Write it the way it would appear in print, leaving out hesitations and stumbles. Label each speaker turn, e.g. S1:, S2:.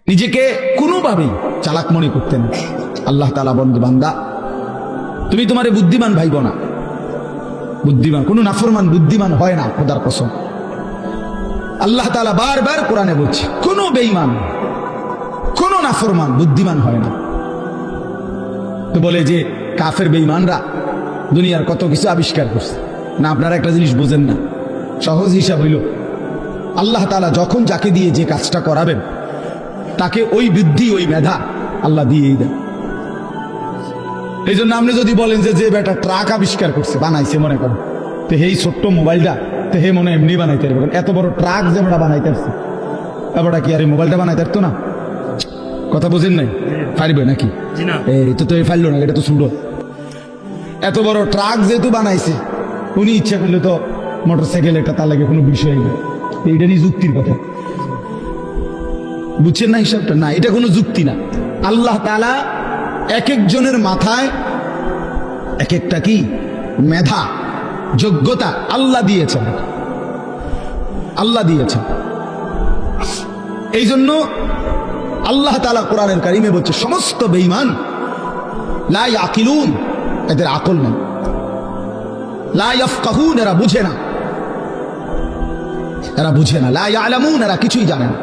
S1: নিজেকে কোনোভাবেই চালাক মনে করতে না। আল্লাহ তাআলা বন্ধু বান্দা, তুমি তোমারে বুদ্ধিমান ভাইব না। বুদ্ধিমান কোনো নাফরমান বুদ্ধিমান হয় না, খোদার কসম। আল্লাহ তাআলা বারবার কোরআনে বলছে, কোনো বেঈমান, কোনো নাফরমান বুদ্ধিমান হয় না। তো বলে যে কাফের বেঈমানরা দুনিয়ার কত কিছু আবিষ্কার করছে না। আপনারা একটা জিনিস বোঝেন না, সহজ হিসাব হইল আল্লাহ তাআলা যখন যাকে দিয়ে যে কাজটা করাবেন তাকে ওই বুদ্ধি ওই মেধা আল্লাহ দিয়েই দেন। এই জন্য আপনি যদি বলেন যে বেটা ট্রাক আবিষ্কার করছে, বানাইছে, মনে করেন তো এই ছোট্ট মোবাইলটা তো হে মনে এমনি বানাইতে পারবে, এত বড় ট্রাক যে আমরা বানাইতে পারছি, এবারটা কি আর এই মোবাইলটা বানাইতে পারতো না? কথা বোঝেন নাই? পারবে নাকি? এই তো পারলো না, এটা তো শুনলো। এত বড় ট্রাক যেহেতু বানাইছে, উনি ইচ্ছা করলে তো মোটরসাইকেল একটা তার লাগে কোনো বিষয় নেই। এইটা নিয়ে যুক্তির কথা বুঝছেন না? হিসাবটা না, এটা কোনো যুক্তি না। আল্লাহ তাআলা এক একজনের মাথায় এক একটা কি মেধা যোগ্যতা আল্লাহ দিয়েছেন, আল্লাহ দিয়েছেন। এই জন্য আল্লাহ তাআলা কোরআনের কারিমে বলছে সমস্ত বেঈমান লা ইয়াকিলুন, এদের আকল নেই, লা ইয়াফকাহুন, এরা বুঝে না, এরা বুঝে না, লা ইয়ালামুন, এরা কিছুই জানে না।